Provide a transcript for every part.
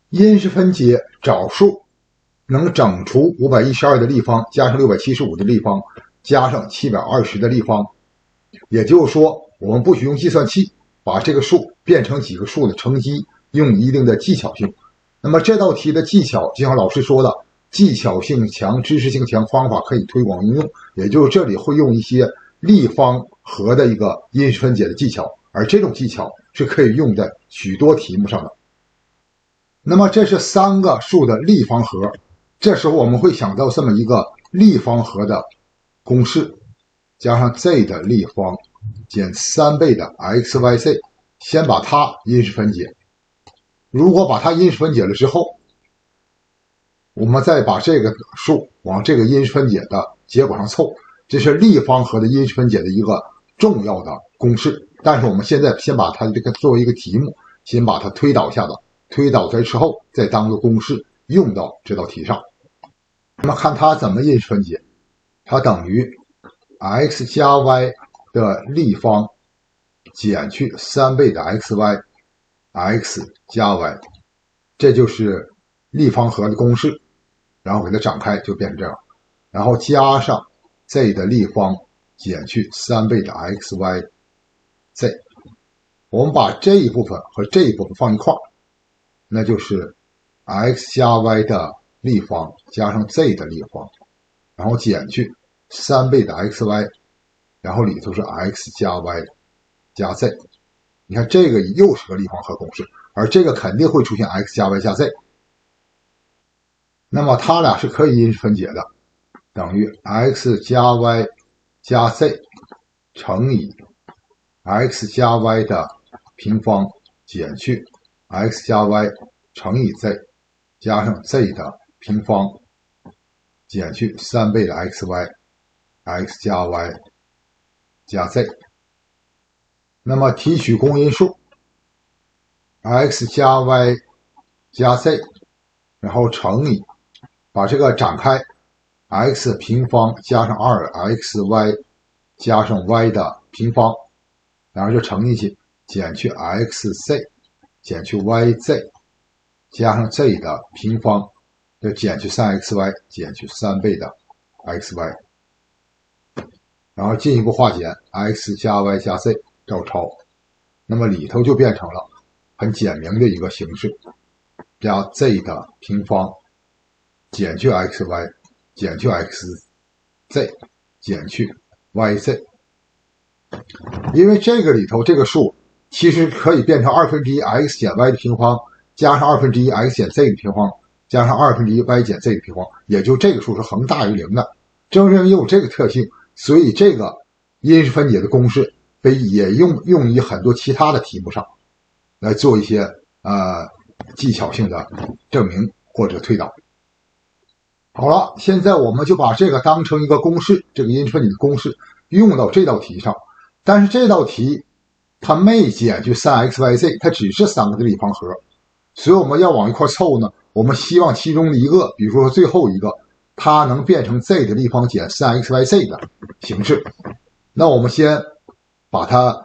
因式分解找数能整除512的立方加上675的立方加上720的立方，也就是说我们不许用计算器把这个数变成几个数的乘积，用一定的技巧性。那么这道题的技巧就像老师说的，技巧性强，知识性强，方法可以推广应用，也就是这里会用一些立方和的一个因式分解的技巧，而这种技巧是可以用在许多题目上的。那么这是3个数的立方和，这时候我们会想到这么一个立方和的公式，加上 z 的立方减3倍的 xyz， 先把它因式分解。如果把它因式分解了之后，我们再把这个数往这个因式分解的结果上凑，这是立方和的因式分解的一个重要的公式。但是我们现在先把它这个作为一个题目，先把它推导一下子，推导出来之后再当个公式用到这道题上。那么看它怎么因式分解，它等于 x 加 y 的立方减去3倍的 xy x 加 y， 这就是立方和的公式，然后给它展开就变成这样，然后加上 z 的立方减去3倍的 xyz， 我们把这一部分和这一部分放一块，那就是 x 加 y 的立方加上 z 的立方，然后减去3倍的 xy， 然后里头是 x 加 y 加 z。你看这个又是个立方和公式，而这个肯定会出现 x 加 y 加 z， 那么它俩是可以因式分解的，等于 x 加 y 加 z 乘以 x 加 y 的平方减去 x 加 y 乘以 z 加上 z 的平方减去3倍的 xy x 加 y 加 z。那么提取公因数 x 加 y 加 z， 然后乘以把这个展开 x 平方加上 2xy 加上 y 的平方，然后就乘进去，减去 xz 减去 yz 加上 z 的平方，就减去 3xy 减去3倍的 xy， 然后进一步化简 x 加 y 加 z 照抄，那么里头就变成了很简明的一个形式，加 z 的平方减去 xy 减去 xz 减去 yz。 因为这个里头这个数其实可以变成1/2 x 减 y 的平方加上1/2 x 减 z 的平方加上1/2 y 减 z 的平方，也就这个数是恒大于0的。正是因为有这个特性，所以这个因式分解的公式也用于很多其他的题目上来做一些技巧性的证明或者推导。好了，现在我们就把这个当成一个公式，这个因式分解的公式用到这道题上。但是这道题它没减去 3xyz， 它只是3个的立方和，所以我们要往一块凑呢，我们希望其中的一个，比如说最后一个，它能变成 z 的立方减 3xyz 的形式。那我们先把它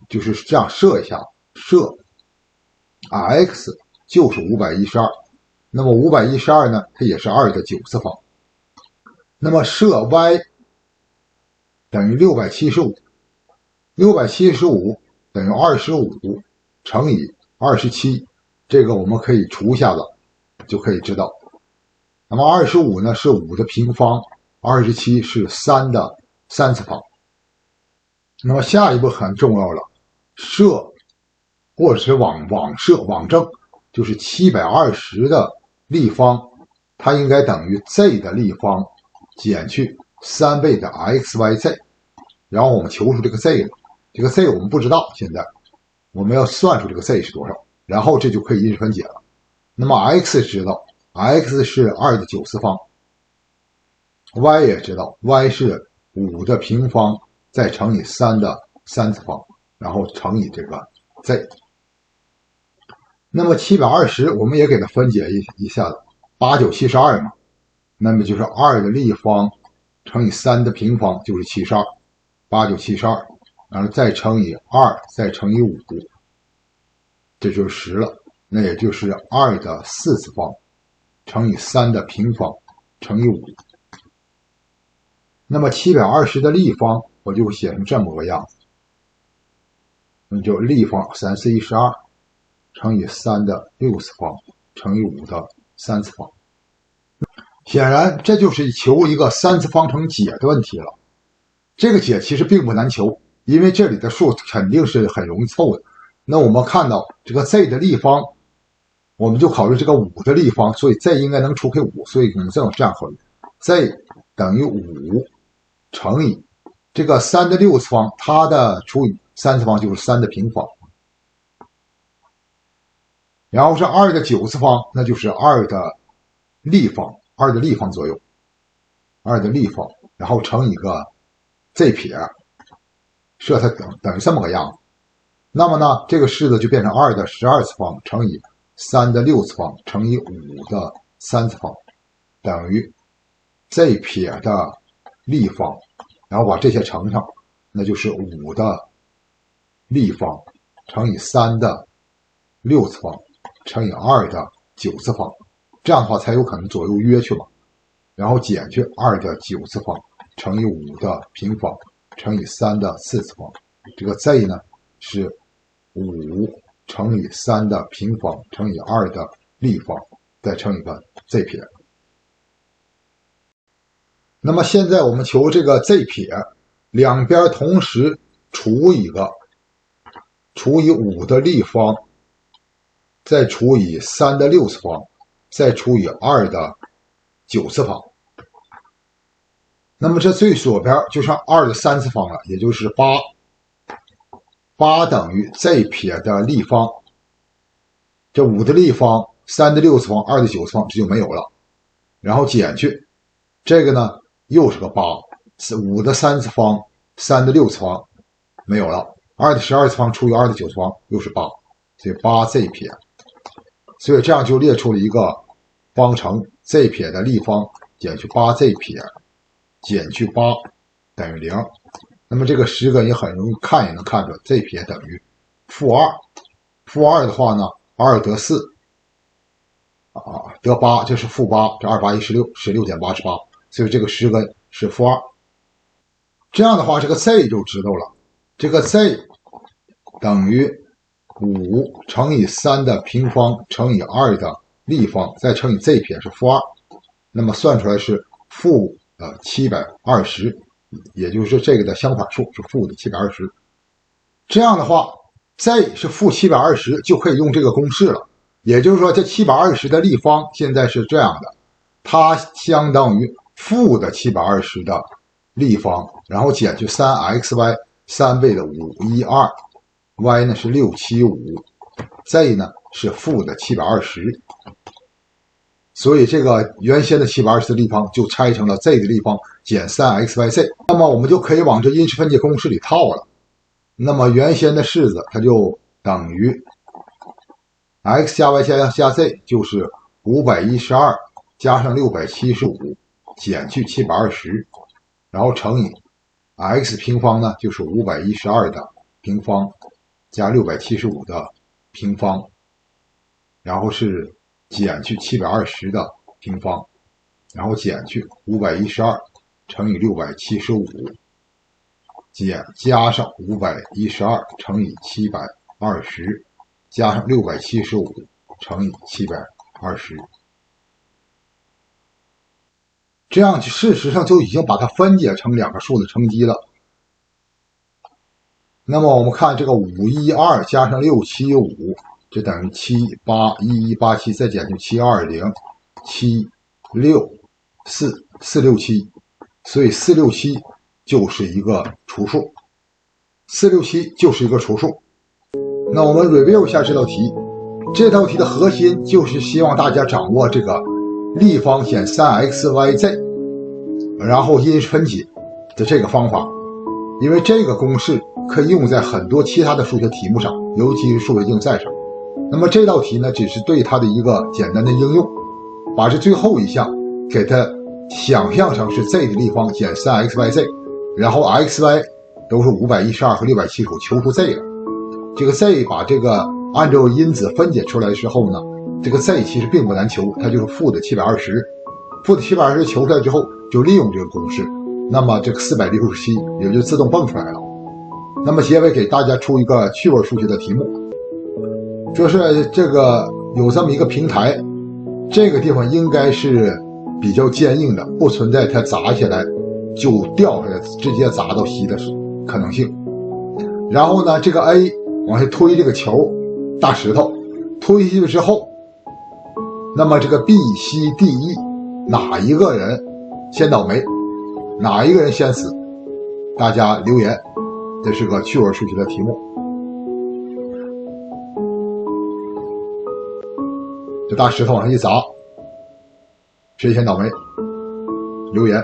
就是这样设一下，设 x 就是512，那么512呢，它也是2的9次方。那么设 y 等于675， 675等于25乘以27，这个我们可以除一下子就可以知道。那么25呢是5的平方，27是3的3次方。那么下一步很重要了，设或者是网证，就是720的立方，它应该等于 z 的立方减去3倍的 xyz， 然后我们求出这个 z 了，这个 z 我们不知道，现在我们要算出这个 z 是多少，然后这就可以因式分解了。那么 x 知道 x 是2的9次方， y 也知道 y 是5的平方再乘以3的3次方，然后乘以这个 z。 那么720我们也给它分解一下子，8 9 72嘛，那么就是2的立方乘以3的平方就是72， 8 9 72，然后再乘以2再乘以5，这就是10了。那也就是2的4次方乘以3的平方乘以5。那么720的立方我就写成这么个样子，那就立方3、4、12乘以3的6次方乘以5的3次方。显然这就是求一个3次方程解的问题了。这个解其实并不难求，因为这里的数肯定是很容易凑的。那我们看到这个 z 的立方，我们就考虑这个5的立方，所以 z 应该能除给5，所以我们这样考虑 z 等于5乘以这个3的6次方，它的除以3次方就是3的平方，然后是2的9次方，那就是2的立方，2的立方左右，2的立方，然后乘以个 z 撇，设它等于这么个样子。那么呢，这个式子就变成2的12次方乘以3的6次方乘以5的3次方等于 z 撇的立方，然后把这些乘上，那就是5的立方乘以3的6次方乘以2的9次方，这样的话才有可能左右约去嘛。然后减去2的9次方乘以5的平方乘以3的4次方，这个 z 呢是5乘以3的平方乘以2的立方，再乘以个 z 撇。那么现在我们求这个 z 撇，两边同时除以5的立方，再除以3的6次方，再除以2的9次方。那么这最左边就剩2的3次方了，也就是8。8等于 z 撇的立方，这5的立方、3的6次方、2的9次方这就没有了，然后减去这个呢又是个8， 5的3次方、3的6次方没有了，2的12次方除以2的9次方又是8，所以 8z 撇。所以这样就列出了一个方程 z 撇的立方减去 8z 撇减去8等于0。那么这个实根也很容易看，也能看出 z 撇等于-2。-2的话呢，2得4得8，这是-8，这2、8、16， 16减8是8，所以这个实根是-2。这样的话，这个 z 就知道了，这个 z 等于5乘以3的平方乘以2的立方，再乘以 z 撇是-2，那么算出来是-720，也就是这个的相反数是-720。这样的话 z 是-720，就可以用这个公式了。也就是说，这720的立方现在是这样的，它相当于-720的立方，然后减去 3xy 3倍的512，y 呢是675，z 呢是-720。所以这个原先的720的立方就拆成了 z 的立方减 3xyz， 那么我们就可以往这因式分解公式里套了。那么原先的式子它就等于 x 加 y 加 z 就是512加上675减去720，然后乘以 x 平方呢就是512的平方加675的平方，然后是减去720的平方，然后减去512乘以675加上512乘以720加上675乘以720，这样事实上就已经把它分解成两个数的乘积了。那么我们看这个512加上675，这等于78187，再减去720764467，所以467就是一个除数，467就是一个除数。那我们 review 一下这道题，这道题的核心就是希望大家掌握这个立方减 3xyz， 然后因式分解的这个方法，因为这个公式可以用在很多其他的数学题目上，尤其是数学竞赛上。那么这道题呢，只是对它的一个简单的应用，把这最后一项给它想象成是 z 的立方减 3xyz， 然后 xy 都是512和675，求出 z 了。这个 z 把这个按照因子分解出来之后呢，这个 z 其实并不难求，它就是负的720，负的720求出来之后，就利用这个公式，那么这个467也就自动蹦出来了。那么结尾给大家出一个趣味数学的题目，说是这个有这么一个平台，这个地方应该是比较坚硬的，不存在它砸下来就掉下来，直接砸到C的可能性。然后呢，这个 A 往下推这个球，大石头推下去之后，那么这个 B、C、D、E 哪一个人先倒霉，哪一个人先死？大家留言，这是个趣味数学的题目。这大石头往上一砸，谁先倒霉？留言。